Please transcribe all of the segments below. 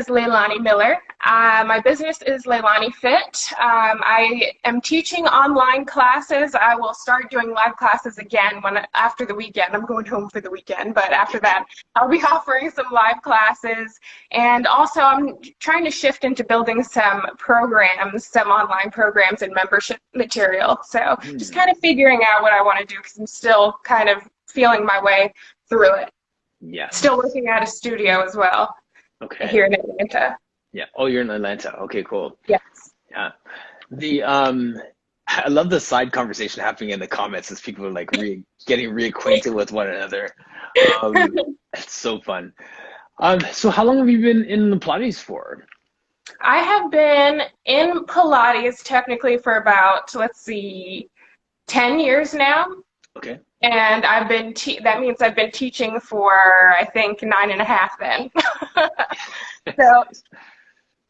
is Leilani Miller. My business is Leilani Fit. I am teaching online classes. I will start doing live classes again after the weekend. I'm going home for the weekend, but after that, I'll be offering some live classes. And also, I'm trying to shift into building some programs, some online programs and membership material. So just kind of figuring out what I want to do because I'm still kind of feeling my way through it. Yeah. Still working at a studio as well. Okay. Here in Atlanta. Yeah. Oh, you're in Atlanta. Okay, cool. Yes. Yeah. I love the side conversation happening in the comments as people are like getting reacquainted with one another. It's so fun. So how long have you been in the Pilates for? I have been in Pilates technically for about, 10 years now. Okay. And I've been that means I've been teaching for, I think, 9.5 then. So,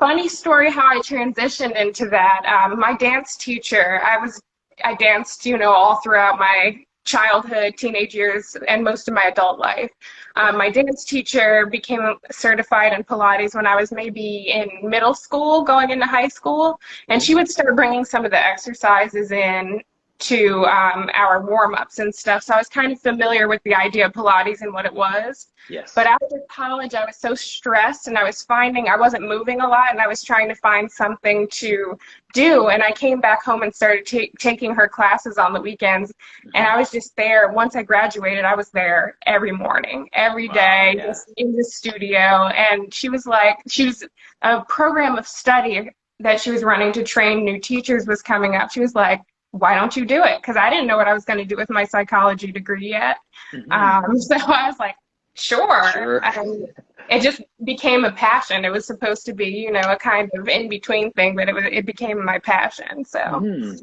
funny story how I transitioned into that. My dance teacher, I danced, all throughout my childhood, teenage years, and most of my adult life. My dance teacher became certified in Pilates when I was maybe in middle school, going into high school, and she would start bringing some of the exercises in to our warm-ups and stuff. So I was kind of familiar with the idea of Pilates and what it was. Yes. But after college, I was so stressed and I was finding I wasn't moving a lot and I was trying to find something to do. And I came back home and started taking her classes on the weekends. And I was just there. Once I graduated, I was there every morning, every day, just in the studio. And she was a program of study that she was running to train new teachers was coming up. She was like, why don't you do it? Because I didn't know what I was going to do with my psychology degree yet. So I was like, sure. It just became a passion. It was supposed to be, a kind of in-between thing, but it became my passion. So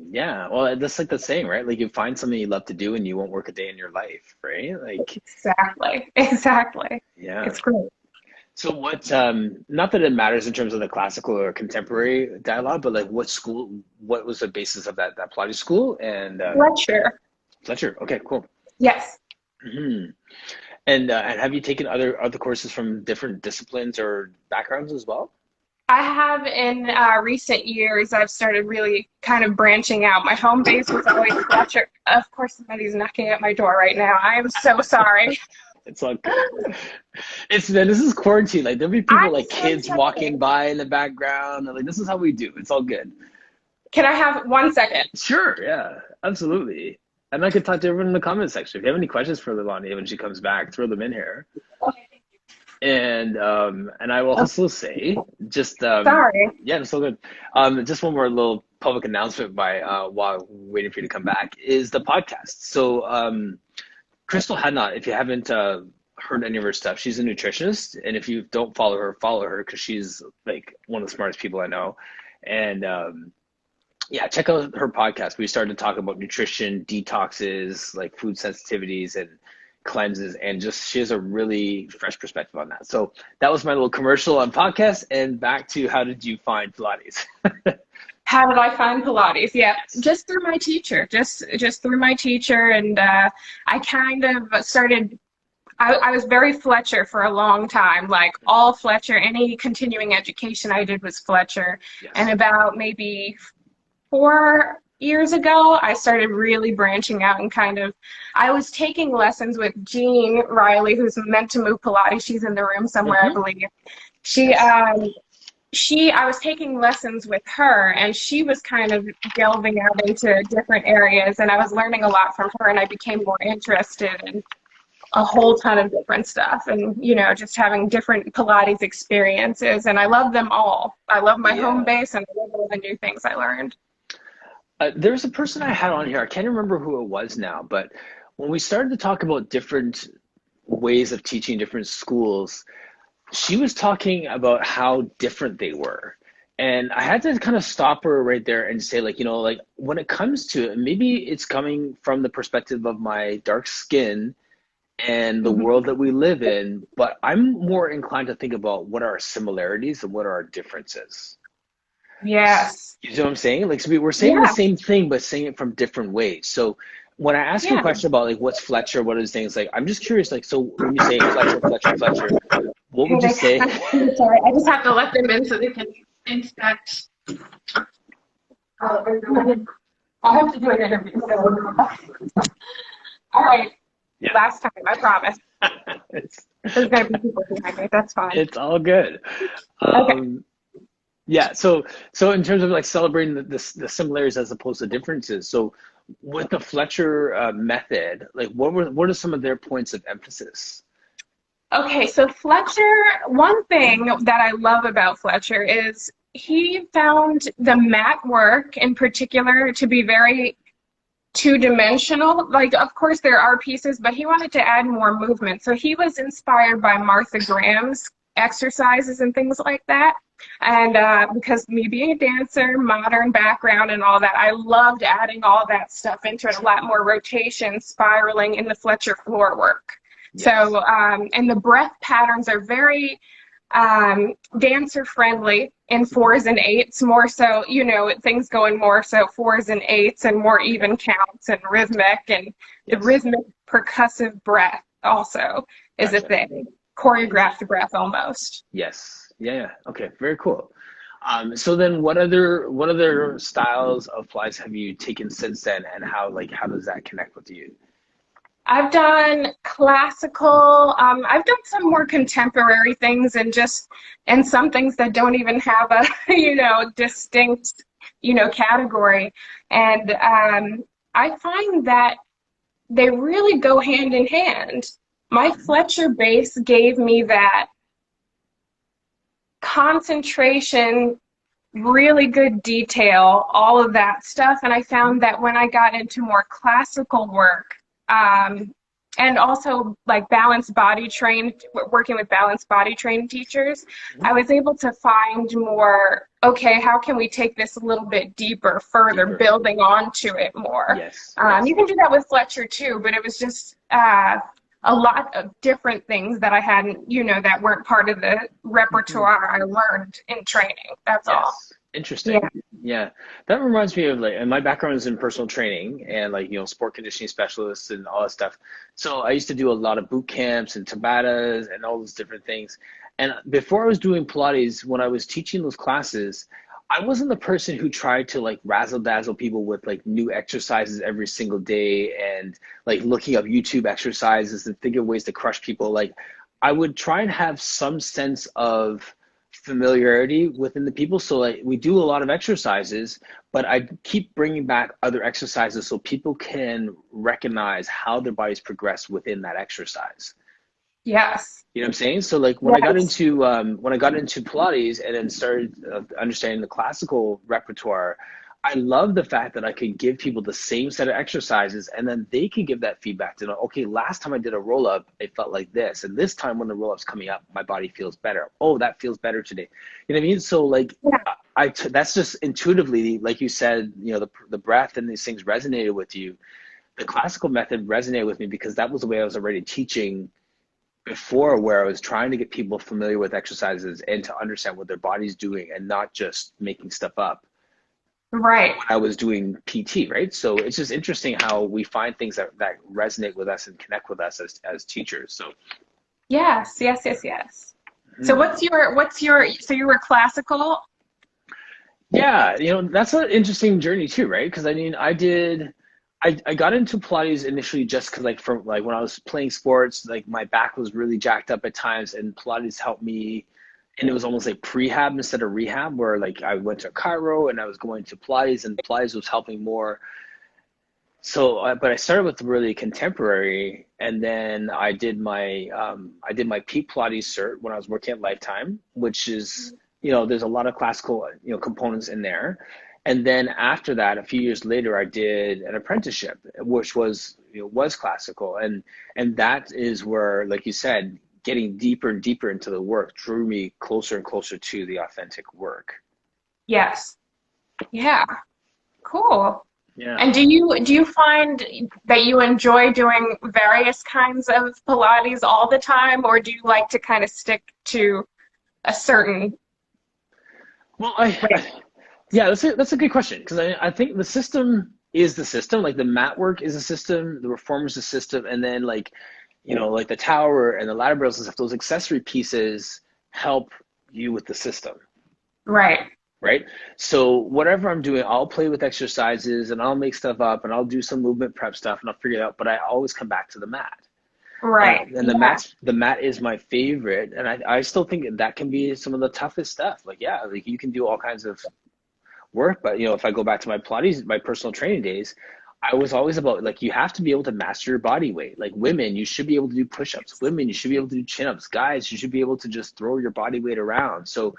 yeah, well, that's like the saying, right? Like you find something you love to do and you won't work a day in your life, right? Like Exactly. Yeah. It's great. So what, not that it matters in terms of the classical or contemporary dialogue, but like what was the basis of that Pilates school? And Fletcher. Okay, cool. Yes. And have you taken other courses from different disciplines or backgrounds as well? I have in recent years. I've started really kind of branching out. My home base was always Fletcher. Of course, somebody's knocking at my door right now. I am so sorry. It's all good. This is quarantine. Like there'll be people like kids walking by in the background. And, like this is how we do. It's all good. Can I have 1 second? Sure. Yeah. Absolutely. And I could talk to everyone in the comment section. If you have any questions for Leilani when she comes back, throw them in here. Okay. And I will also say just sorry. Yeah, it's so good. Just one more little public announcement while waiting for you to come back is the podcast. So Crystal Hadnot, if you haven't heard any of her stuff, she's a nutritionist, and if you don't follow her because she's like one of the smartest people I know. And yeah, check out her podcast. We started to talk about nutrition, detoxes, like food sensitivities and cleanses, and just she has a really fresh perspective on that. So that was my little commercial on podcast, and back to how did you find Pilates? How did I find Pilates? Yeah, just through my teacher, just through my teacher. And I kind of started, I was very Fletcher for a long time, like all Fletcher. Any continuing education I did was Fletcher. Yes. And about maybe 4 years ago, I started really branching out and I was taking lessons with Jean Riley, who's meant to move Pilates. She's in the room somewhere, I believe. I was taking lessons with her, and she was kind of delving out into different areas, and I was learning a lot from her, and I became more interested in a whole ton of different stuff, and just having different Pilates experiences, and I love them all. I love my home base, and I love all the new things I learned. There's a person I had on here, I can't remember who it was now, but when we started to talk about different ways of teaching different schools, she was talking about how different they were. And I had to kind of stop her right there and say, like, like when it comes to it, maybe it's coming from the perspective of my dark skin and the world that we live in, but I'm more inclined to think about what are our similarities and what are our differences. Yes. You know what I'm saying? Like, so we're saying the same thing, but saying it from different ways. So when I ask you a question about like what's Fletcher, what are these things, like I'm just curious, like, so when you say Fletcher, what Here would you they say? come. I'm sorry, I just have to let them in so they can inspect. I'll have to do an interview. All right, Yeah. last time, I promise. It's There's gonna be people behind me. That's fine. it's all good. Okay. Yeah, so in terms of like celebrating the similarities as opposed to differences, so with the Fletcher method, like what are some of their points of emphasis? Okay, so Fletcher, one thing that I love about Fletcher is he found the mat work in particular to be very two-dimensional. Like, of course, there are pieces, but he wanted to add more movement. So he was inspired by Martha Graham's exercises and things like that. And because me being a dancer, modern background and all that, I loved adding all that stuff into it, a lot more rotation, spiraling in the Fletcher floor work. Yes. So, and the breath patterns are very dancer friendly in fours and eights, more so, you know, things going more so fours and eights and more even counts and rhythmic, and the Yes. rhythmic percussive breath also is a Gotcha. thing, choreographed breath almost. Yes. Yeah, yeah. Okay, very cool. So then what other styles of flies have you taken since then, and how does that connect with you? I've done classical, I've done some more contemporary things and some things that don't even have a, you know, distinct, you know, category. And I find that they really go hand in hand. My Fletcher base gave me that concentration, really good detail, all of that stuff. And I found that when I got into more classical work, and also like balanced body trained, working with balanced body trained teachers, I was able to find more, okay, how can we take this a little bit deeper, further, Deeper. building onto it more. Yes. Yes. You can do that with Fletcher too, but it was just a lot of different things that I hadn't, you know, that weren't part of the repertoire I learned in training. That's all. Yes. Interesting. Yeah. Yeah. That reminds me of like, and my background is in personal training and like, sport conditioning specialists and all that stuff. So I used to do a lot of boot camps and Tabatas and all those different things. And before I was doing Pilates, when I was teaching those classes, I wasn't the person who tried to like razzle dazzle people with like new exercises every single day and like looking up YouTube exercises and thinking of ways to crush people. Like I would try and have some sense of familiarity within the people. So like we do a lot of exercises, but I keep bringing back other exercises so people can recognize how their bodies progress within that exercise. Yes. You know what I'm saying? So like Yes. when I got into Pilates and then started understanding the classical repertoire, I love the fact that I could give people the same set of exercises and then they can give that feedback to know, okay, last time I did a roll up, it felt like this, and this time when the roll up's coming up, my body feels better. Oh, that feels better today. You know what I mean? So like Yeah. that's just intuitively, like you said, the breath and these things resonated with you. The classical method resonated with me because that was the way I was already teaching before, where I was trying to get people familiar with exercises and to understand what their body's doing and not just making stuff up Right. when I was doing PT, right? So it's just interesting how we find things that resonate with us and connect with us as teachers. So Yes, yes, yes, yes. So so you were classical? yeah, that's an interesting journey too, right? Because I mean, I got into Pilates initially just because like from like when I was playing sports, like my back was really jacked up at times, and Pilates helped me, and it was almost like prehab instead of rehab, where like I went to chiro and I was going to Pilates, and Pilates was helping more. So, but I started with really contemporary, and then I did my Peak Pilates cert when I was working at Lifetime, which is there's a lot of classical components in there. And then after that, a few years later, I did an apprenticeship, which was classical, and that is where, like you said, getting deeper and deeper into the work drew me closer and closer to the authentic work. Yes. Yeah. Cool. Yeah. And do you find that you enjoy doing various kinds of Pilates all the time, or do you like to kind of stick to a certain Well, way? yeah, that's a good question because I think the system is the system. Like the mat work is a system, the reform is a system, and then like like the tower and the ladder rails and stuff, those accessory pieces help you with the system, Right. right? So whatever I'm doing, I'll play with exercises and I'll make stuff up and I'll do some movement prep stuff and I'll figure it out, but I always come back to the mat. Right. And Yeah. the mat is my favorite, and I still think that can be some of the toughest stuff. Like, yeah, like you can do all kinds of work, but if I go back to my Pilates, my personal training days, I was always about like you have to be able to master your body weight. Like women, you should be able to do push-ups. Women, you should be able to do chin-ups. Guys, you should be able to just throw your body weight around. So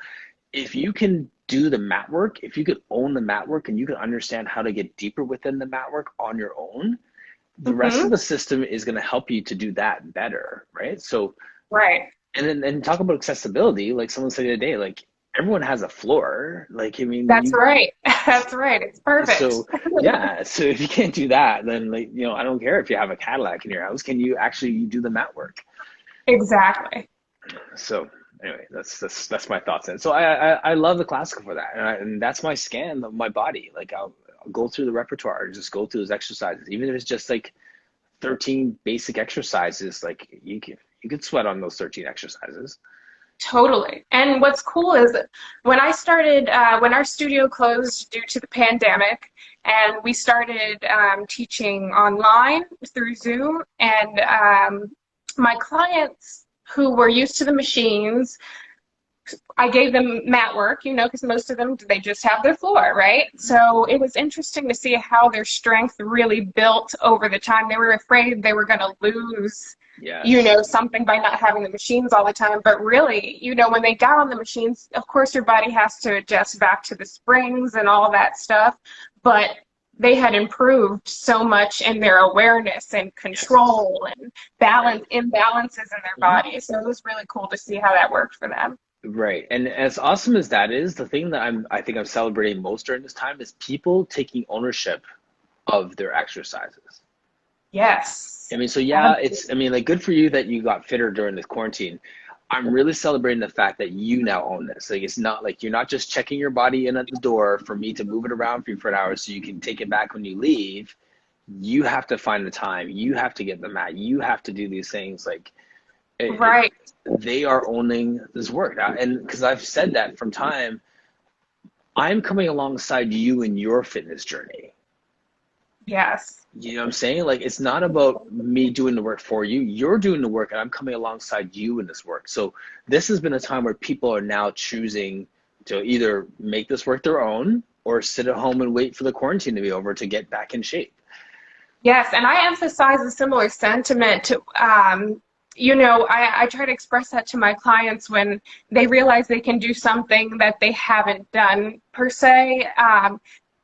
if you can do the mat work, if you could own the mat work and you can understand how to get deeper within the mat work on your own, the rest of Hmm. the system is going to help you to do that better, right? So, Right. and then and talk about accessibility, like someone said the other day, like everyone has a floor. Like, I mean, That's right. That's right. It's perfect. so yeah, so if you can't do that, then like, I don't care if you have a Cadillac in your house, can you actually do the mat work? Exactly. So anyway, that's my thoughts. And so I love the classical for that, and that's my scan of my body. Like I'll go through the repertoire, just go through those exercises, even if it's just like 13 basic exercises. Like you could sweat on those 13 exercises. Totally. And what's cool is when I started, when our studio closed due to the pandemic, and we started teaching online through Zoom, and my clients who were used to the machines, I gave them mat work, because most of them, they just have their floor, right? So it was interesting to see how their strength really built over the time. They were afraid they were going to lose, Yes. something by not having the machines all the time. But really, when they got on the machines, of course, your body has to adjust back to the springs and all that stuff. But they had improved so much in their awareness and Yes. control and Right. imbalances in their Mhm. body. So it was really cool to see how that worked for them. Right. And as awesome as that is, the thing that I think I'm celebrating most during this time is people taking ownership of their exercises. Yes. I mean, so yeah, I Absolutely. mean, like good for you that you got fitter during this quarantine. I'm really celebrating the fact that you now own this. Like it's not like you're not just checking your body in at the door for me to move it around for you for an hour so you can take it back when you leave. You have to find the time. You have to get the mat. You have to do these things. Like it, Right. they are owning this work now. And because I've said that from time, I'm coming alongside you in your fitness journey. Yes. You know what I'm saying? Like it's not about me doing the work for you. You're doing the work and I'm coming alongside you in this work. So this has been a time where people are now choosing to either make this work their own or sit at home and wait for the quarantine to be over to get back in shape. Yes. And I emphasize a similar sentiment to, I try to express that to my clients when they realize they can do something that they haven't done per se.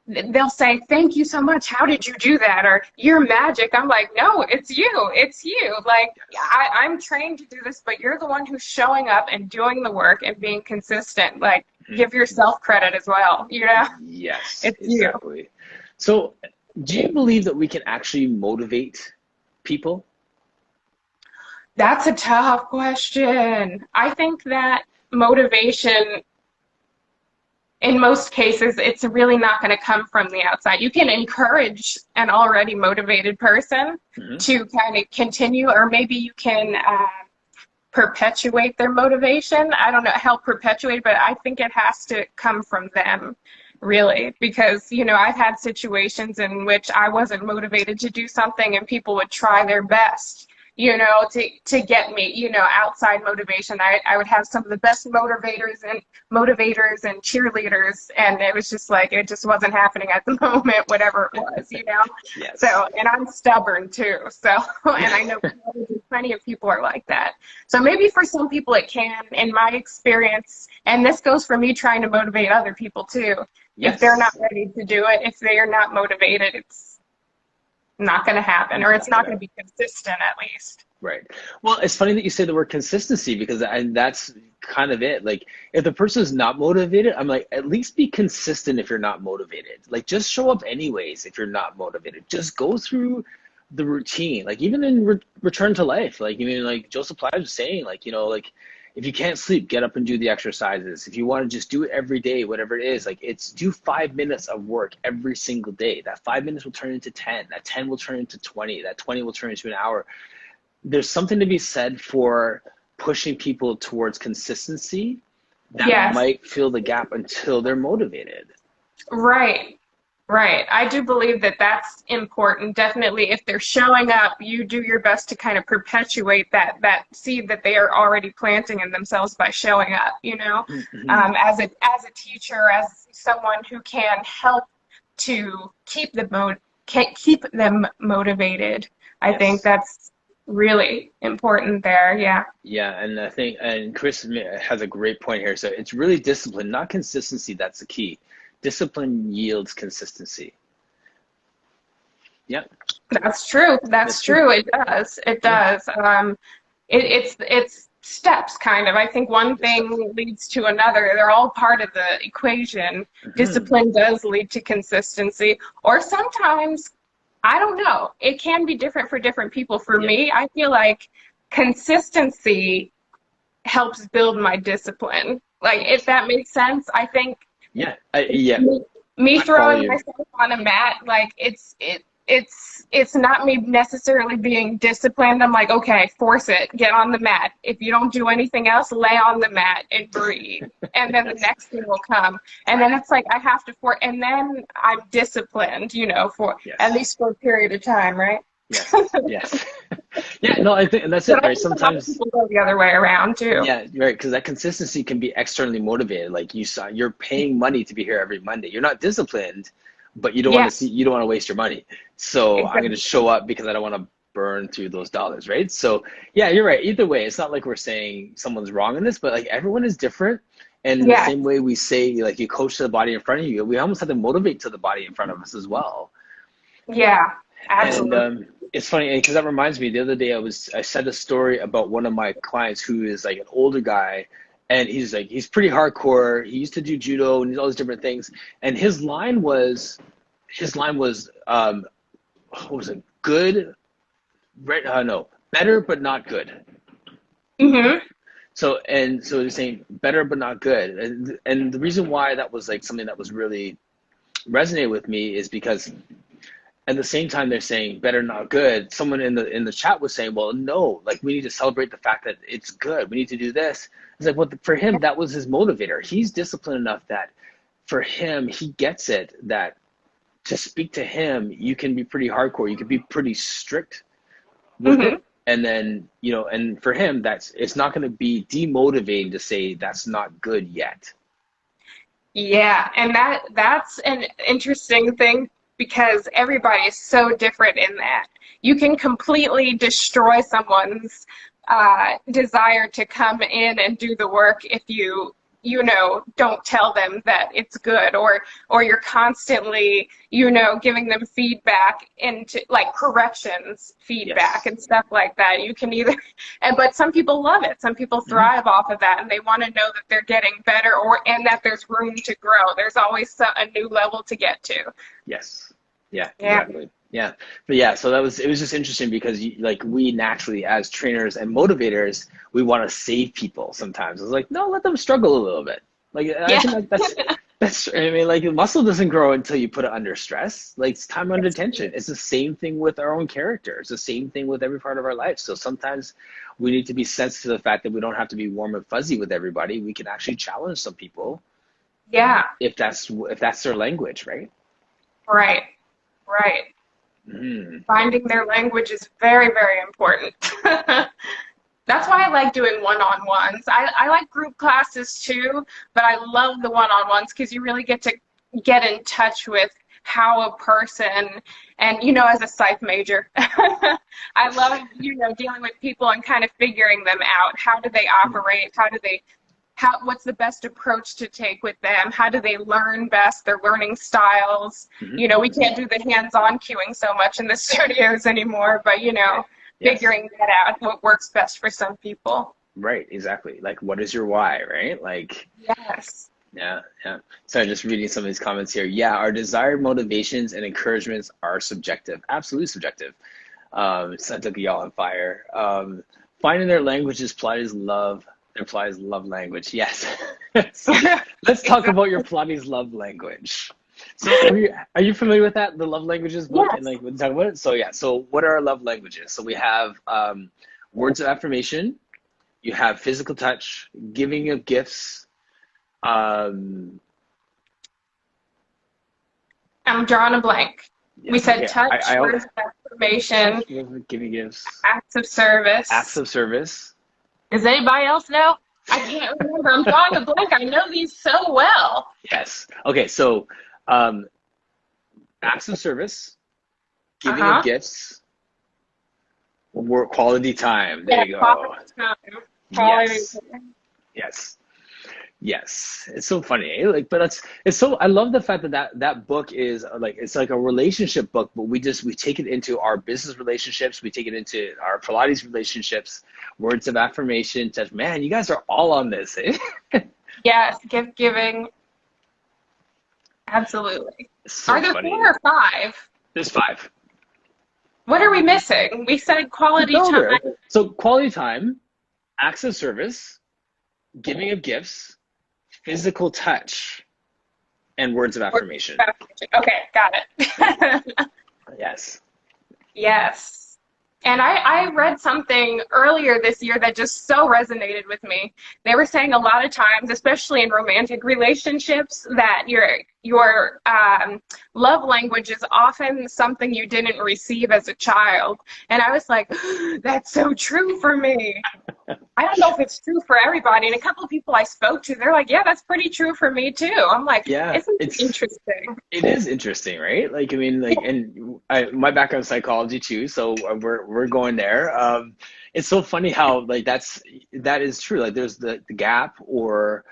They'll say, "Thank you so much. How did you do that?" Or "You're magic." I'm like, "No, it's you. It's you. Like, Yes. I'm trained to do this, but you're the one who's showing up and doing the work and being consistent. Like, Mhm. give yourself credit as well. Yes, It's you." exactly. So do you believe that we can actually motivate people? That's a tough question. I think that motivation, in most cases, it's really not going to come from the outside. You can encourage an already motivated person Hmm. to kind of continue, or maybe you can perpetuate their motivation. I don't know, help perpetuate, but I think it has to come from them, really, because, I've had situations in which I wasn't motivated to do something and people would try their best. To get me, outside motivation. I would have some of the best motivators and cheerleaders, and it was just like it just wasn't happening at the moment, whatever it was. Yes. So, and I'm stubborn too. So, and I know plenty of people are like that. So maybe for some people it can, in my experience, and this goes for me trying to motivate other people too. If they're not Yes. ready to do it, if they are not motivated, it's not going to happen, or it's Not not going gonna to be consistent at least. Right. Well, it's funny that you say the word consistency because that's kind of it. Like, if the person is not motivated, I'm like, at least be consistent if you're not motivated. Like, just show up anyways if you're not motivated. Just go through the routine. Like, even in Return to Life, like, like Joseph Pilates was saying, like, like, if you can't sleep, get up and do the exercises. If you want to just do it every day, whatever it is, like, it's do 5 minutes of work every single day. That 5 minutes will turn into 10. That 10 will turn into 20. That 20 will turn into an hour. there's something to be said for pushing people towards consistency that Yes. might fill the gap until they're motivated. Right. Right. I do believe that that's important. Definitely, if they're showing up, you do your best to kind of perpetuate that seed that they are already planting in themselves by showing up, you know, Mhm. as a teacher, as someone who can help to keep them motivated. I think Yes. that's really important there. Yeah. Yeah, and I think, and Chris has a great point here. So it's really discipline, not consistency. That's the key. Discipline yields consistency. Yeah, That's true. that's That's true. true. It does. It Yeah, does. It's steps kind of. I think one it's tough. thing leads to another. They're all part of the equation. Hmm. Discipline does lead to consistency, or sometimes, I don't know. It can be different for different people. For Yeah, me, I feel like consistency helps build my discipline. Like, if that makes sense, I think yeah, yeah. me I follow throwing you. myself on a mat, like it's not me necessarily being disciplined. I'm like, okay, force it, get on the mat. If you don't do anything else, lay on the mat and breathe. And then the Yes, next thing will come. And then it's like I have to and then I'm disciplined, for at yes, least for a period of time, right? yes, yes. Yeah, no, I think and that's it, But I right? think a lot of Sometimes, people go the other way around too. yeah, right, because that consistency can be externally motivated. Like you're paying money to be here every Monday. You're not disciplined, but Yeah, you don't want to waste your money. So I'm going to exactly. show up because I don't want to burn through those dollars, right? So yeah, you're right. Either way, it's not like we're saying someone's wrong in this, but like everyone is different. And in the Yeah, same way we say like you coach to the body in front of you, we almost have to motivate to the body in front of us as well. yeah, And absolutely. it's funny because that reminds me. The other day, I said a story about one of my clients who is like an older guy, and he's pretty hardcore. He used to do judo and all these different things. And his line was what was it? Good, right? No, better but not good. Hmm. So they're saying better but not good. And the reason why that was like something that was really resonated with me is because at the same time they're saying better not good, someone in the chat was saying, well, no, like we need to celebrate the fact that it's good, we need to do this. It's like, well, for him that was his motivator. He's disciplined enough that for him he gets it that to speak to him you can be pretty hardcore, you can be pretty strict with Hmm. it, and then and for him that's it's not going to be demotivating to say that's not good yet. Yeah, and that's an interesting thing because everybody is so different in that. You can completely destroy someone's desire to come in and do the work if you don't tell them that it's good, or you're constantly, giving them feedback into like corrections feedback Yes. and stuff like that. You can either but some people love it. Some people Hmm. thrive off of that, and they want to know that they're getting better, and that there's room to grow. There's always a new level to get to. Yes. Yeah, Yeah. exactly. Yeah. But yeah, so it was just interesting because like we naturally as trainers and motivators, we want to save people sometimes. It's like, no, let them struggle a little bit. Like I Yeah. think that's I mean like muscle doesn't grow until you put it under stress. Like it's time under tension. It's the same thing with our own character. It's the same thing with every part of our life. So sometimes we need to be sensitive to the fact that we don't have to be warm and fuzzy with everybody. We can actually challenge some people Yeah. if that's their language, right? Right. Right. Mm-hmm. Finding their language is very, very important. That's why I like doing one-on-ones. I like group classes too, but I love the one-on-ones because you really get to get in touch with how a person, and as a psych major, I Yes. love, dealing with people and kind of figuring them out. How do they operate? What's the best approach to take with them? How do they learn best, their learning styles? Mm-hmm. We can't do the hands-on cueing so much in the studios anymore, but Right. Yes. figuring that out, what works best for some people. Right. Exactly. Like, what is your why? Right. Like, Yes. yeah. Yeah. So just reading some of these comments here. Yeah. Our desired motivations and encouragements are subjective. Absolutely subjective. Sent up y'all on fire. Finding their language is Pilates love. Their Pilates love language. Yes. So let's talk about your Exactly. Pilates love language. So are you familiar with that, the love languages book, and Yes. like we talk about it? So yeah. So what are our love languages? So we have words of affirmation, you have physical touch, giving of gifts, um, I'm drawing a blank. We yes, said okay. touch, I words of affirmation, giving gifts, acts of acts service. of service. Does anybody else know? I can't remember. I'm drawing a blank. I know these so well. Yes. Okay, so um, acts of service, giving of Uh-huh. gifts, work quality time. There Yeah, you go. quality time. Quality Yes. time. Yes. Yes, it's so funny, eh? Like, but it's so I love the fact that that book is like it's like a relationship book, but we take it into our business relationships, we take it into our Pilates relationships, words of affirmation. Just man, you guys are all on this, eh? Yes, gift giving. Absolutely. It's Are so there funny. four or five? There's five. What are we missing? We said quality No, time. there. So quality time, acts of service, giving of gifts, physical touch, and words of affirmation. Okay, got it. Yes. Yes. And I read something earlier this year that just so resonated with me. They were saying a lot of times, especially in romantic relationships, that your love language is often something you didn't receive as a child. And I was like, that's so true for me. I don't know if it's true for everybody. And a couple of people I spoke to, they're like, yeah, that's pretty true for me too. I'm like, Yeah, isn't it interesting? it is interesting, right? Like, I mean, like, and my background is psychology too, so we're going there. It's so funny how like that is true. Like, there's the gap, or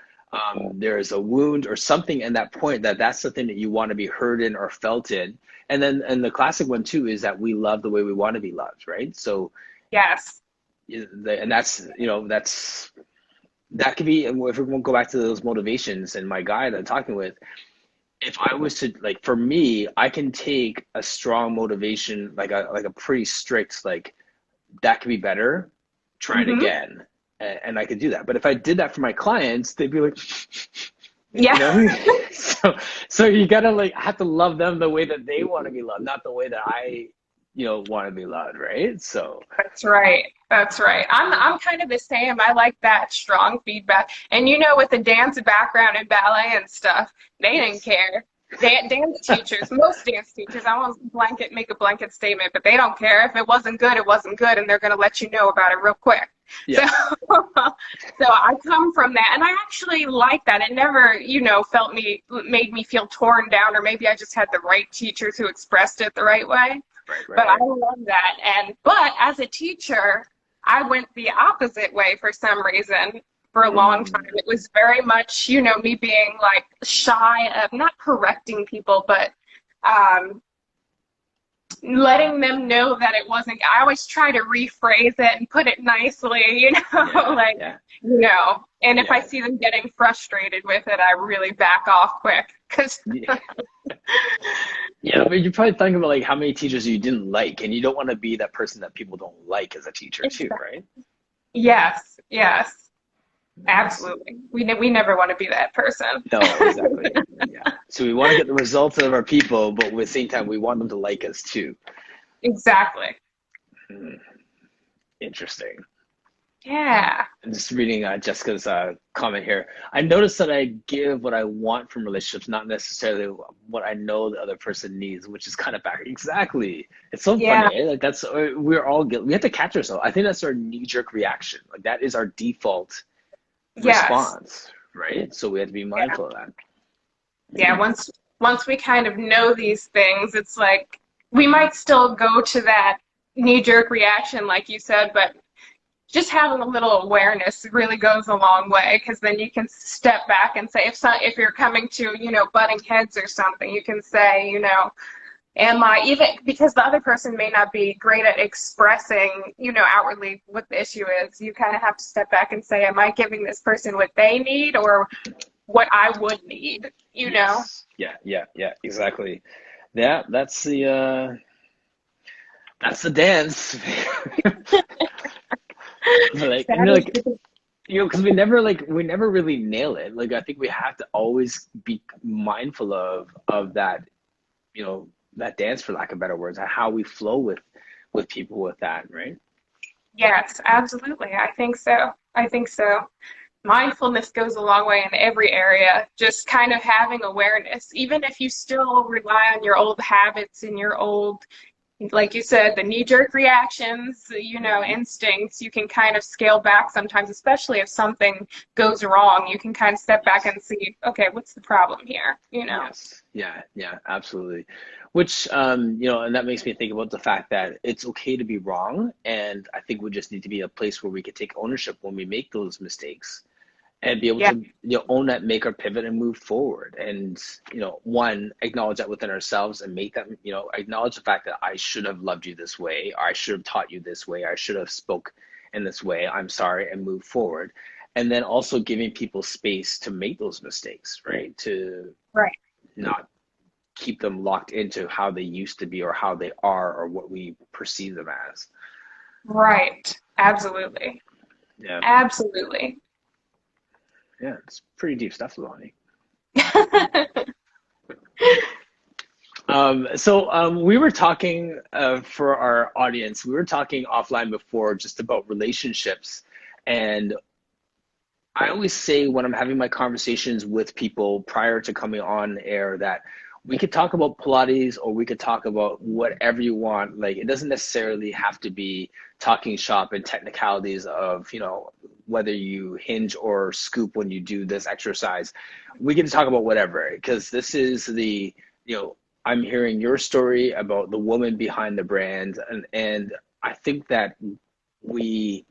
there's a wound or something in that point that's the thing that you want to be heard in or felt in. And the classic one too is that we love the way we want to be loved, right? So, Yes. and that's that could be, if we won't go back to those motivations and my guy that I'm talking with, if I was to like, for me, I can take a strong motivation, like a pretty strict, like that could be better, try it Mm-hmm. again, and I could do that. But if I did that for my clients, they'd be like, you Yeah. know, so you gotta like have to love them the way that they want to be loved, not the way that I, want to be loved, right? So That's right. That's right. I'm kind of the same. I like that strong feedback. And with the dance background and ballet and stuff, they didn't yes, care. Dance teachers, most dance teachers, I won't make a blanket statement, but they don't care. If it wasn't good, it wasn't good, and they're going to let you know about it real quick. So, yeah, so I come from that, and I actually like that. It never, made me feel torn down, or maybe I just had the right teachers who expressed it the right way. right, But I right. love that. But as a teacher, I went the opposite way for some reason for a long time. Mm, It was very much, me being like shy of not correcting people, but um, letting them know that it wasn't. I always try to rephrase it and put it nicely, yeah, like, yeah, and if I yeah. see them getting frustrated with it, I really back off quick because, Yeah. Yeah, but you're probably thinking about like how many teachers you didn't like, and you don't want to be that person that people don't like as a teacher too, right? yes, yes. Nice. Absolutely. We never want to be that person. No, exactly. Yeah. So we want to get the results of our people, but at the same time, we want them to like us too. Exactly. Hmm, interesting. Yeah. I'm just reading Jessica's comment here. I noticed that I give what I want from relationships, not necessarily what I know the other person needs, which is kind of back. Exactly. It's so Yeah. funny, eh? Like we're all guilty. We have to catch ourselves. I think that's our knee-jerk reaction. Like that is our default Yes. response, right? So we have to be Yeah. mindful of that. Yeah. Once we kind of know these things, it's like we might still go to that knee-jerk reaction, like you said, but just having a little awareness really goes a long way because then you can step back and say if you're coming to butting heads or something, you can say am I, even because the other person may not be great at expressing outwardly what the issue is, you kind of have to step back and say, am I giving this person what they need or what I would need, Yes. Yeah, yeah, yeah, exactly. Yeah, that's the dance. Like, and That you're is like, because we never really nail it. Like I think we have to always be mindful of that, that dance, for lack of better words, and how we flow with people with that, right? Yes, absolutely. I think so. I think so. Mindfulness goes a long way in every area. Just kind of having awareness, even if you still rely on your old habits and your old, like you said, the knee-jerk reactions, instincts, you can kind of scale back sometimes, especially if something goes wrong. You can kind of step back Yes. and see, okay, what's the problem here? Yes. Yeah. Yeah. Absolutely. Which, and that makes me think about the fact that it's okay to be wrong, and I think we just need to be a place where we can take ownership when we make those mistakes and be able Yeah, to own that, make our pivot and move forward. And one, acknowledge that within ourselves and make that, acknowledge the fact that I should have loved you this way, or I should have taught you this way, I should have spoke in this way, I'm sorry, and move forward. And then also giving people space to make those mistakes, right? To right, not keep them locked into how they used to be or how they are or what we perceive them as. right. Absolutely. Yeah. Absolutely. Yeah, it's pretty deep stuff, Leilani. We were talking for our audience, we were talking offline before just about relationships. And I always say when I'm having my conversations with people prior to coming on air that we could talk about Pilates or we could talk about whatever you want. Like, it doesn't necessarily have to be talking shop and technicalities of, whether you hinge or scoop when you do this exercise. We can talk about whatever, because this is you know, I'm hearing your story about the woman behind the brand. And I think that we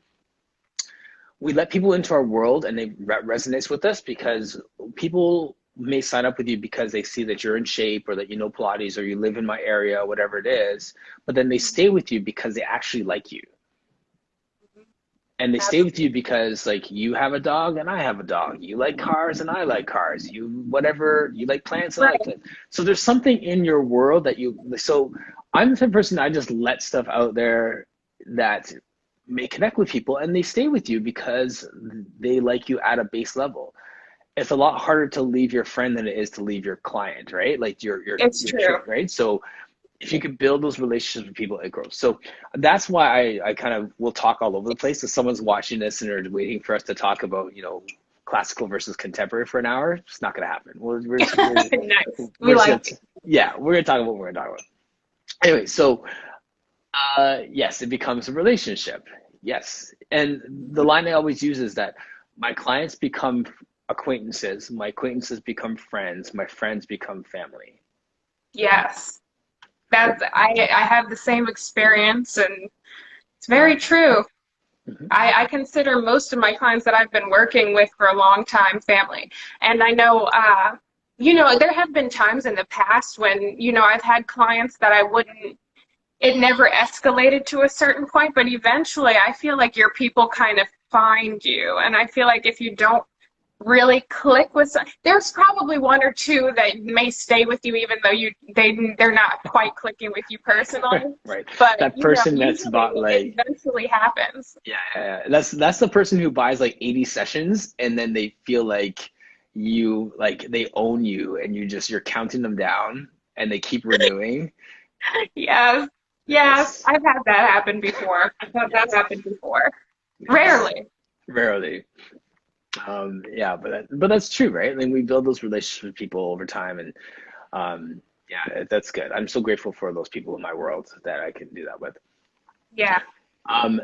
we let people into our world and they resonates with us because people may sign up with you because they see that you're in shape or that you know Pilates or you live in my area, whatever it is, but then they stay with you because they actually like you. And they stay with Absolutely. you because like you have a dog and I have a dog. You like cars and I like cars. You whatever, you like plants and I like Right. plants. So there's something in your world that so I'm the type of person I just let stuff out there that may connect with people and they stay with you because they like you at a base level. It's a lot harder to leave your friend than it is to leave your client, right? Like It's true. right? So if you could build those relationships with people, it grows. So that's why I kind of will talk all over the place. If someone's watching this and are waiting for us to talk about, classical versus contemporary for an hour, it's not going to happen. Nice. We We're just gonna, like it. yeah, we're going to talk about what we're going to talk about. Anyway, so yes, it becomes a relationship. Yes. And the line I always use is that my clients become acquaintances, my acquaintances become friends, my friends become family. Yes. I have the same experience and it's very true. Mhm. I consider most of my clients that I've been working with for a long time family. And I know there have been times in the past when, I've had clients that I wouldn't it never escalated to a certain point, but eventually I feel like your people kind of find you. And I feel like if you don't really click with there's probably one or two that may stay with you even though they're not quite clicking with you personally. Right. But That person that's usually bought it like, eventually happens. yeah, that's the person who buys like 80 sessions and then they feel like they own you and you're counting them down and they keep renewing. Yes. Yes. Yes. I've had that happen before. I've had that Yes. happen before. Yes. Rarely. Rarely. Yeah, but that's true, right? Like we build those relationships with people over time, and yeah, that's good. I'm so grateful for those people in my world that I can do that with. Yeah.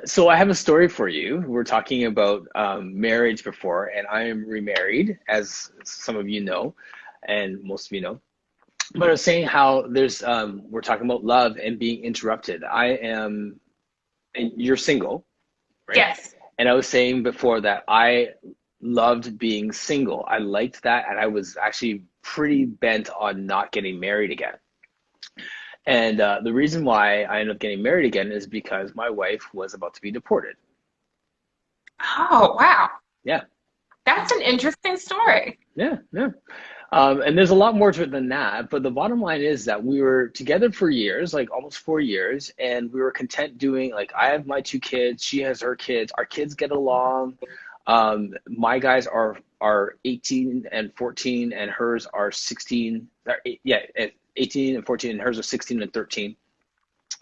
So I have a story for you. We're talking about marriage before, and I am remarried, as some of you know, and most of you know. But I was saying how we're talking about love and being interrupted. And you're single, right? Yes. And I was saying before that I loved being single. I liked that, and I was actually pretty bent on not getting married again. And the reason why I ended up getting married again is because my wife was about to be deported. Oh, wow. Yeah, That's an interesting story. yeah, yeah. And there's a lot more to it than that, but the bottom line is that we were together for years, like almost 4 years, and we were content doing like I have my two kids, she has her kids, our kids get along. My guys are 18 and 14, and hers are 16. Yeah, 18 and 14, and hers are 16 and 13.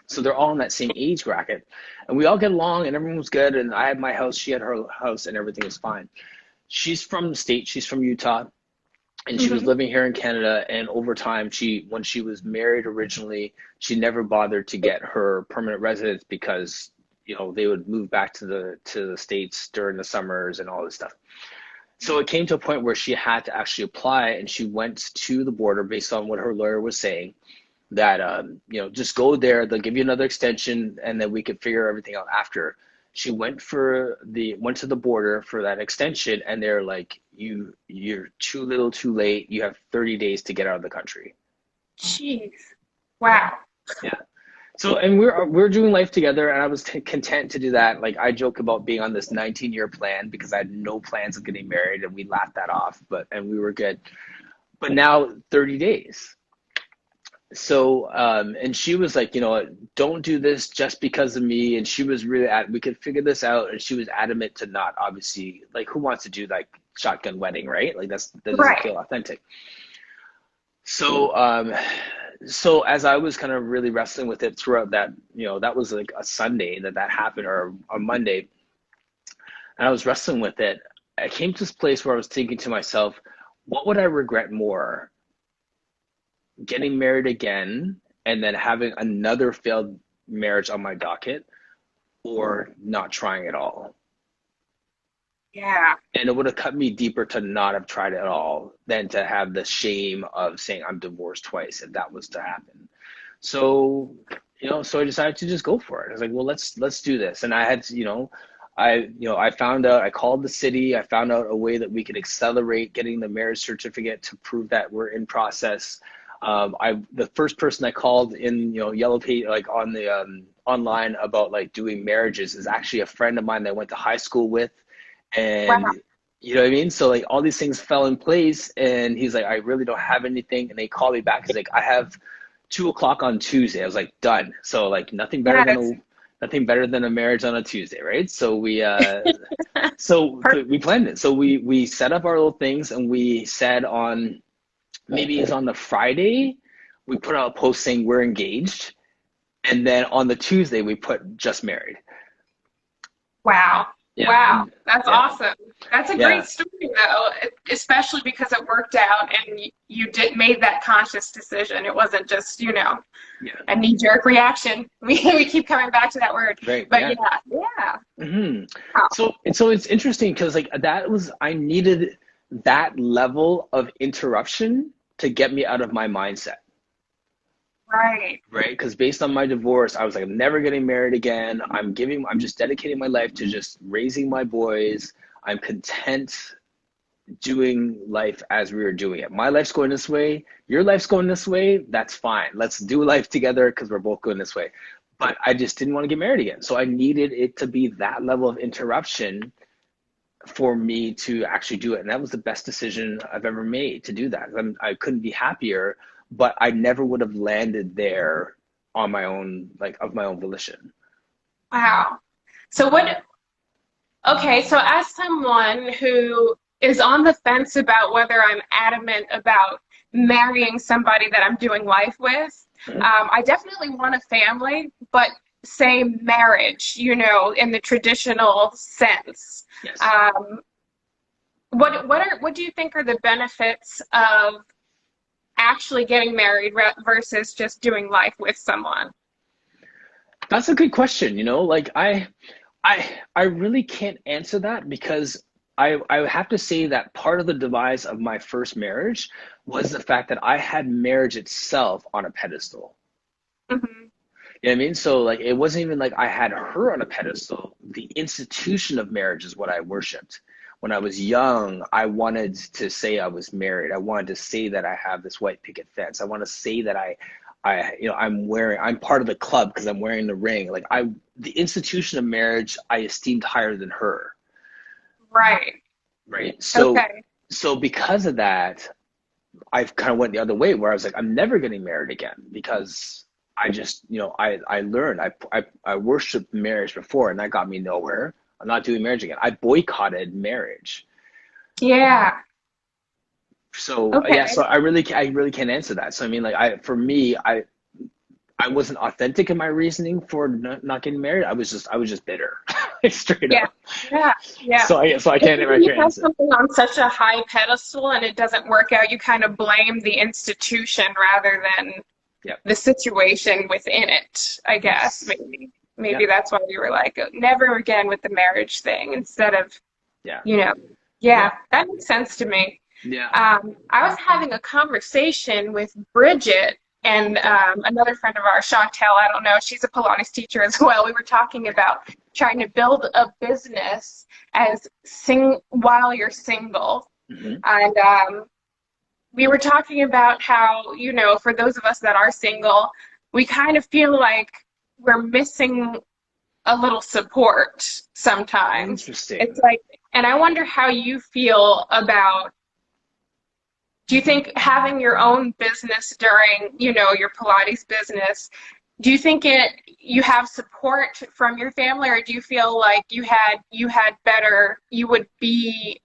So they're all in that same age bracket, and we all get along, and everyone was good. And I had my house, she had her house, and everything was fine. She's from the state. She's from Utah, and she was Hmm. living here in Canada. And over time, when she was married originally, she never bothered to get her permanent residence because they would move back to the States during the summers and all this stuff. So it came to a point where she had to actually apply, and she went to the border based on what her lawyer was saying that just go there, they'll give you another extension, and then we could figure everything out after. She went to the border for that extension, and they're like, you're too little, too late. You have 30 days to get out of the country. Jeez. Wow. Yeah. So, and we're doing life together, and I was content to do that. Like, I joke about being on this 19-year plan because I had no plans of getting married, and we laughed that off. And we were good. But now 30 days. So, and she was like, don't do this just because of me. And she was really we could figure this out. And she was adamant to not, obviously, like, who wants to do like shotgun wedding, right? Like that doesn't Right. feel authentic. So, so as I was kind of really wrestling with it throughout that, that was like a Sunday that happened, or a Monday, and I was wrestling with it. I came to this place where I was thinking to myself, what would I regret more? Getting married again and then having another failed marriage on my docket, or not trying at all? Yeah. And it would have cut me deeper to not have tried at all than to have the shame of saying I'm divorced twice if that was to happen. So, so I decided to just go for it. I was like, well, let's do this. And I had to, I found out, I called the city, I found out a way that we could accelerate getting the marriage certificate to prove that we're in process. The first person I called in, Yellow Page, like on the online about like doing marriages, is actually a friend of mine that I went to high school with. Wow. And you know what I mean? So like all these things fell in place, and he's like, I really don't have anything. And they called me back. He's like, I have 2 o'clock on Tuesday. I was like, done. So like Yes. nothing better than a marriage on a Tuesday, right? So Perfect. we planned it. So we set up our little things, and we said on, maybe it's on the Friday, we put out a post saying we're engaged, and then on the Tuesday we put just married. Wow. Yeah, Wow. and That's yeah, awesome. That's a yeah, great story, though, especially because it worked out and you did made that conscious decision. It wasn't just, yeah, a knee-jerk reaction. We keep coming back to that word. right, But yeah. yeah, yeah. hmm Wow. So it's interesting because like I needed that level of interruption to get me out of my mindset. Right. Right? Because based on my divorce, I was like, I'm never getting married again. I'm just dedicating my life to just raising my boys. I'm content doing life as we were doing it. My life's going this way, your life's going this way. That's fine. Let's do life together because we're both going this way. But I just didn't want to get married again. So I needed it to be that level of interruption for me to actually do it. And that was the best decision I've ever made, to do that. I couldn't be happier, but I never would have landed there on my own, like of my own volition. Wow. So okay, so as someone who is on the fence about whether I'm adamant about marrying somebody that I'm doing life with, Mhm. I definitely want a family, but say marriage, in the traditional sense. Yes. Um, what do you think are the benefits of actually getting married versus just doing life with someone? That's a good question. Like I really can't answer that because I have to say that part of the demise of my first marriage was the fact that I had marriage itself on a pedestal. Hmm. You know what I mean? So like it wasn't even like I had her on a pedestal. The institution of marriage is what I worshipped. When I was young, I wanted to say I was married. I wanted to say that I have this white picket fence. I want to say that I'm part of the club because I'm wearing the ring. The institution of marriage I esteemed higher than her. Right. Right. Okay. So because of that, I kind of went the other way where I was like, I'm never getting married again because I just, I learned, I worshiped marriage before, and that got me nowhere. I'm not doing marriage again. I boycotted marriage. Yeah. So yeah, Okay. so I really can't answer that. So I mean, like for me, I wasn't authentic in my reasoning for not getting married. I was just bitter, straight Yeah, up. yeah, yeah. So I It's can't when you answer. have something on such a high pedestal and it doesn't work out, you kind of blame the institution rather than Yep. the situation within it, I guess. Yes. Maybe Yep. that's why you were like, never again with the marriage thing instead of, Yeah. you know, Yeah. yeah, that makes sense to me. Yeah. I was having a conversation with Bridget and Okay. another friend of ours, Chantel. I don't know. She's a Pilates teacher as well. We were talking about trying to build a business as while you're single, Hmm. and we were talking about how, for those of us that are single, we kind of feel like we're missing a little support sometimes. It's Interesting. like, and I wonder how you feel about, do you think having your own business during, your Pilates business, do you think you have support from your family, or do you feel like you had better, you would be,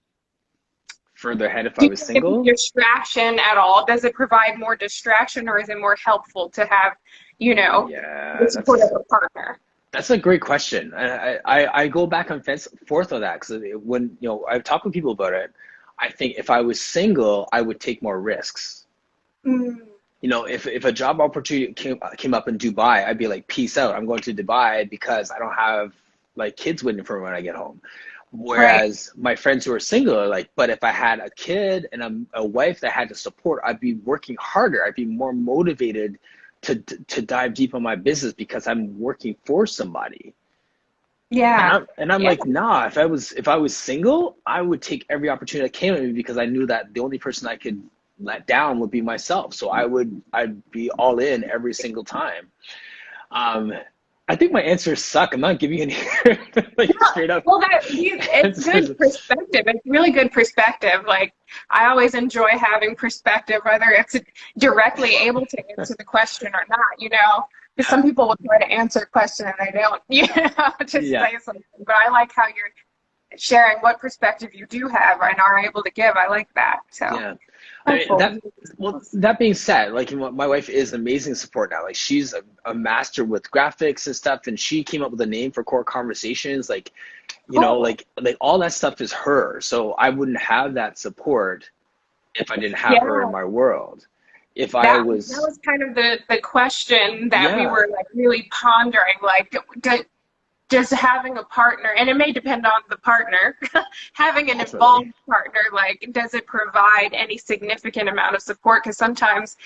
Further ahead if do I you was think it's a single. distraction at all? Does it provide more distraction, or is it more helpful to have, the Yeah, support of a partner? that's a great question. I go back and forth on that because when I've talked with people about it, I think if I was single, I would take more risks. Mm, If a job opportunity came up in Dubai, I'd be like, peace out. I'm going to Dubai because I don't have like kids waiting for me when I get home. right. Whereas my friends who are single are like, but if I had a kid and a wife that had to support, I'd be working harder. I'd be more motivated to dive deep on my business because I'm working for somebody. And Yeah. I'm Yeah. like, nah, if I was single, I would take every opportunity that came at me because I knew that the only person I could let down would be myself. So I'd be all in every single time. Um, I think my answers suck. I'm not giving you any like Yeah. straight up Well, it's answers. good perspective. It's really good perspective. Like, I always enjoy having perspective, whether it's directly able to answer the question or not, because Yeah, some people will try to answer a question and they don't, just yeah, say something. But I like how you're sharing what perspective you do have and are able to give. I like that. So yeah. I mean helpful. that being said, like my wife is amazing support now. Like she's a master with graphics and stuff, and she came up with a name for core conversations. Like Cool. like all that stuff is her. So I wouldn't have that support if I didn't have her in Yeah. my world. If I That was, was kind of the question that we yeah, were like really pondering. Like, does having a partner, and it may depend on the partner, having an ultimately, involved partner, like, does it provide any significant amount of support? Because sometimes,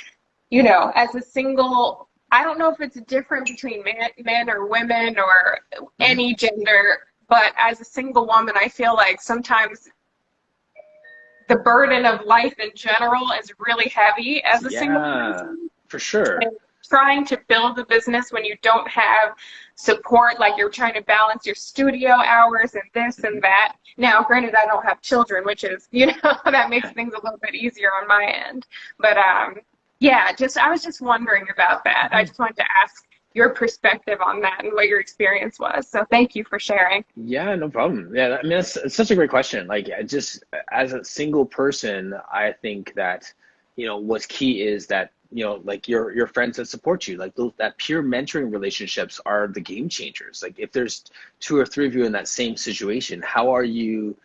as a single, I don't know if it's different between men or women or mhm, any gender, but as a single woman, I feel like sometimes the burden of life in general is really heavy as a single yeah, person. for sure. And trying to build a business when you don't have support, like you're trying to balance your studio hours and this Mhm. and that. Now, granted, I don't have children, which is, that makes things a little bit easier on my end. But yeah, I was just wondering about that. I Mhm. just wanted to ask your perspective on that and what your experience was. So thank you for sharing. Yeah, no problem. Yeah, I mean, it's such a great question. Like, just as a single person, I think that, what's key is that, like your friends that support you, like that peer mentoring relationships are the game changers. Like, if there's two or three of you in that same situation, how are you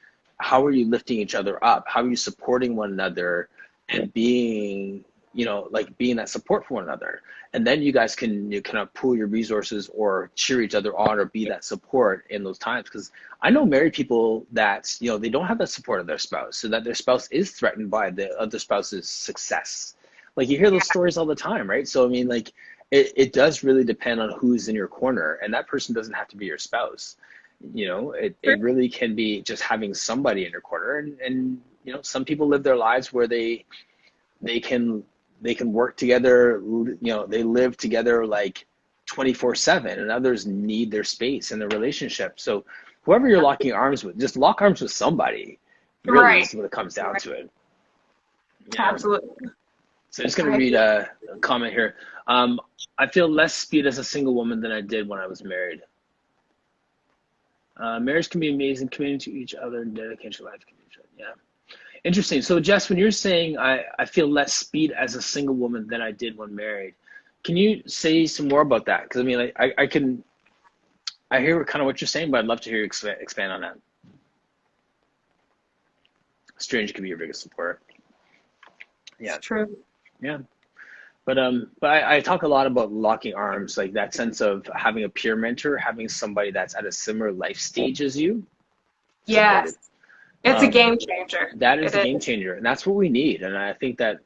lifting each other up? How are you supporting one another and being, like being that support for one another? And then you guys can you kind of pool your resources or cheer each other on or be that support in those times. Because I know married people that they don't have the support of their spouse, so that their spouse is threatened by the other spouse's success. Like you hear those stories all the time, right? So I mean, like it does really depend on who's in your corner, and that person doesn't have to be your spouse. It really can be just having somebody in your corner, and some people live their lives where they can they can work together, they live together like 24/7, and others need their space in their relationship. So whoever you're locking arms with, just lock arms with somebody, really Right. is what it comes down Right. to it. Yeah. Absolutely. So I'm just going to I read agree. a comment here. I feel less speed as a single woman than I did when I was married. Marriage can be amazing, committing to each other and dedication to life can be each other. Yeah. Interesting. So, Jess, when you're saying I feel less speed as a single woman than I did when married, Can you say some more about that? Because I mean, like, I hear kind of what you're saying, but I'd love to hear you expand on that. Strange can be your biggest support. Yeah, It's true. yeah. But I talk a lot about locking arms, like that sense of having a peer mentor, having somebody that's at a similar life stage as you, supported. Yes. It's a Um, game changer. that is It a game is. changer, and that's what we need. And I think that,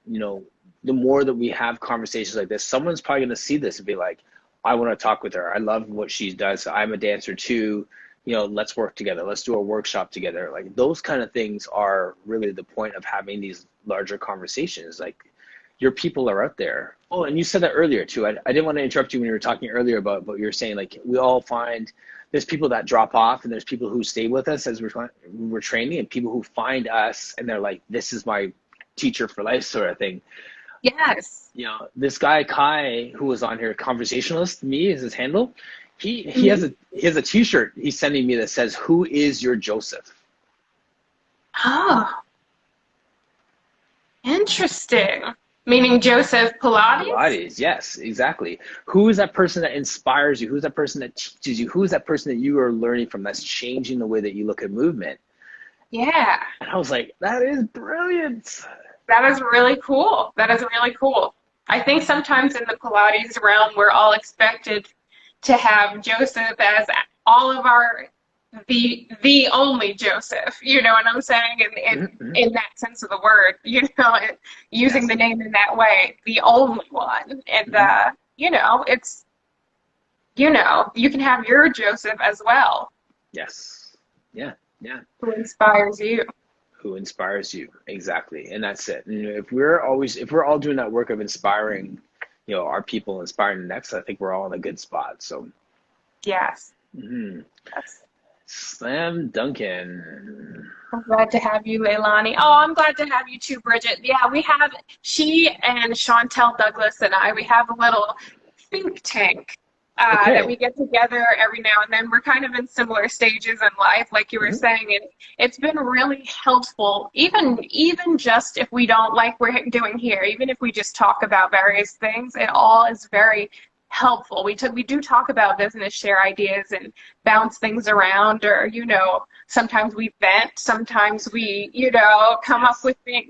the more that we have conversations like this, someone's probably going to see this and be like, I want to talk with her. I love what she does. I'm a dancer too. Let's work together. Let's do a workshop together. Like those kind of things are really the point of having these larger conversations. Like your people are out there. Oh, and you said that earlier too. I didn't want to interrupt you when you were talking earlier about what you were saying. Like we all find there's people that drop off and there's people who stay with us as we're training, and people who find us and they're like, this is my teacher for life sort of thing. Yes. This guy Kai who was on here, conversationalist, me is his handle. He has Mhm. a t-shirt he's sending me that says, "Who is your Joseph?" Oh, interesting. Meaning Joseph Pilates? Pilates, yes, exactly. Who is that person that inspires you? Who's that person that teaches you? Who's that person that you are learning from that's changing the way that you look at movement? Yeah. And I was like, that is brilliant. That is really cool. That is really cool. I think sometimes in the Pilates realm, we're all expected to have Joseph as all of our the only Joseph. You know what I'm saying? Mm-hmm. In that sense of the word, using Yes. the name in that way, the only one. And Mm-hmm. it's you can have your Joseph as well, Yes. Yeah. Yeah. who inspires you. Who inspires you, exactly, and that's it. And if we're all doing that work of inspiring, our people, inspiring the next, I think we're all in a good spot. So Yes. mhm. Yes. Slam Duncan. I'm glad to have you, Leilani. Oh, I'm glad to have you too, Bridget. Yeah, she and Chantel Douglas and we have a little think tank that Okay. we get together every now and then. We're kind of in similar stages in life, like you were Hmm. saying, and it's been really helpful, even just if we don't like we're doing here, even if we just talk about various things, it all is very helpful. We do talk about business, share ideas, and bounce things around, or sometimes we vent, sometimes we come up Yes. with things.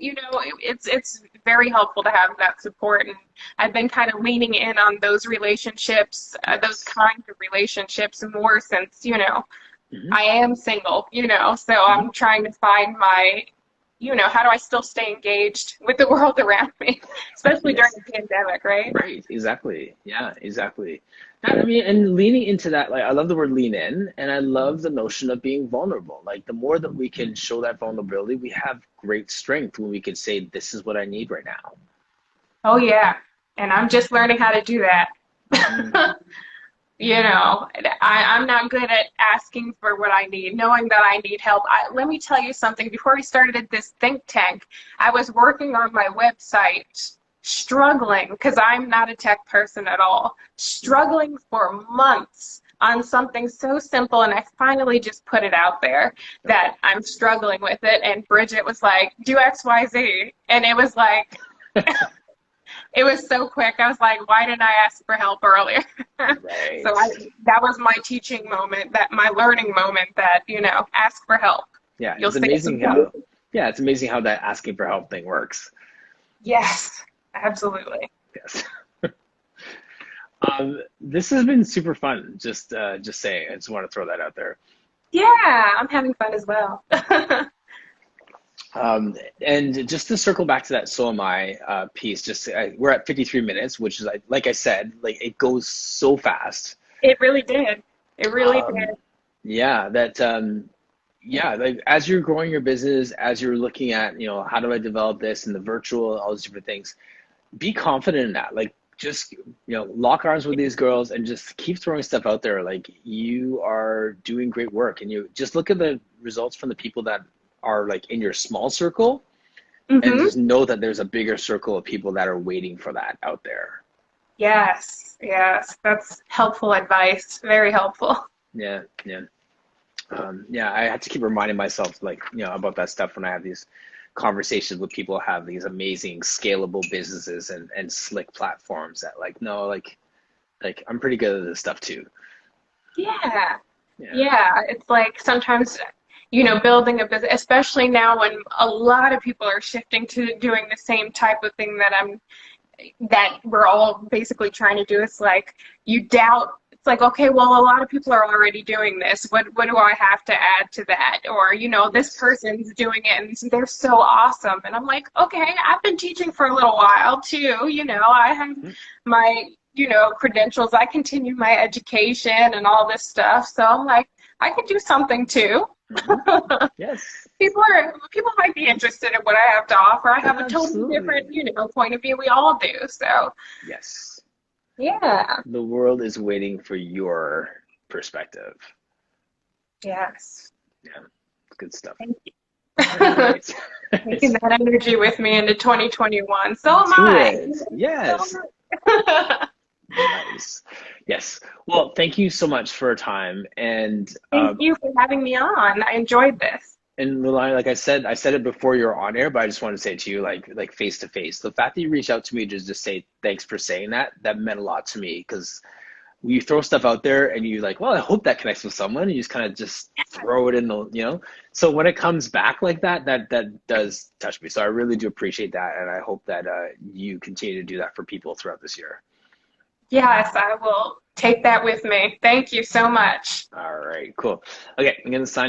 It's very helpful to have that support, and I've been kind of leaning in on those relationships, those Yes. kinds of relationships more since Hmm. I am single, so Hmm. I'm trying to find my how do I still stay engaged with the world around me, especially during Yes. the pandemic, right? Right. Exactly. Yeah. Exactly. I mean, and leaning into that, like I love the word lean in, and I love the notion of being vulnerable. Like the more that we can show that vulnerability, we have great strength when we can say, "This is what I need right now." Oh yeah, and I'm just learning how to do Hmm. that. I'm not good at asking for what I need, knowing that I need help. Let me tell you something. Before we started this think tank, I was working on my website, struggling, because I'm not a tech person at all, struggling for months on something so simple, and I finally just put it out there Okay. that I'm struggling with it, and Bridget was like, do XYZ, and it was like, it was so quick. I was like, why didn't I ask for help earlier? So Right. that was my teaching moment, that my learning moment that, ask for help. Yeah, You'll it's save some amazing time. how yeah, it's amazing how that asking for help thing works. Yes, absolutely. Yes. This has been super fun. Just saying. I just want to throw that out there. Yeah, I'm having fun as well. And just to circle back to that "so am I" piece, we're at 53 minutes, which is like I said, like it goes so fast. It really did. It really did. Um, yeah, yeah, like as you're growing your business, as you're looking at, how do I develop this in the virtual, all these different things, be confident in that. Like just, lock arms with these girls and just keep throwing stuff out there. Like you are doing great work, and you just look at the results from the people that are like in your small circle, and Mm-hmm. just know that there's a bigger circle of people that are waiting for that out there. Yes, yes. That's helpful advice. Very helpful. Yeah, yeah. Yeah, I have to keep reminding myself, like, about that stuff when I have these conversations with people who have these amazing scalable businesses and slick platforms that like, no, like I'm pretty good at this stuff too. Yeah. Yeah. Yeah. It's like sometimes, building a business, especially now when a lot of people are shifting to doing the same type of thing that we're all basically trying to do. It's like you doubt. It's like, okay, well, a lot of people are already doing this. What do I have to add to that? Or, this Yes. person's doing it and they're so awesome. And I'm like, okay, I've been teaching for a little while too. I have my, credentials. I continue my education and all this stuff. So I'm like, I could do something too. Yes. People might be interested in what I have to offer. I have a totally Absolutely. different, point of view. We all do. So, Yes. yeah. The world is waiting for your perspective. Yes. Yeah. Good stuff. Thank you. All right. Taking that energy with me into 2021. So am Do I. it. So Yes. am I. Nice. Yes. Well, thank you so much for your time. And Thank you for having me on. I enjoyed this. Leilani, like I said it before you were on air, but I just want to say it to you, like face to face. The fact that you reached out to me to just say thanks for saying that, that meant a lot to me because you throw stuff out there and you like, well, I hope that connects with someone. And you just kind of just throw it in the. So when it comes back like that, that does touch me. So I really do appreciate that, and I hope that you continue to do that for people throughout this year. Yes, I will take that with me. Thank you so much. All right, cool. Okay, I'm gonna sign.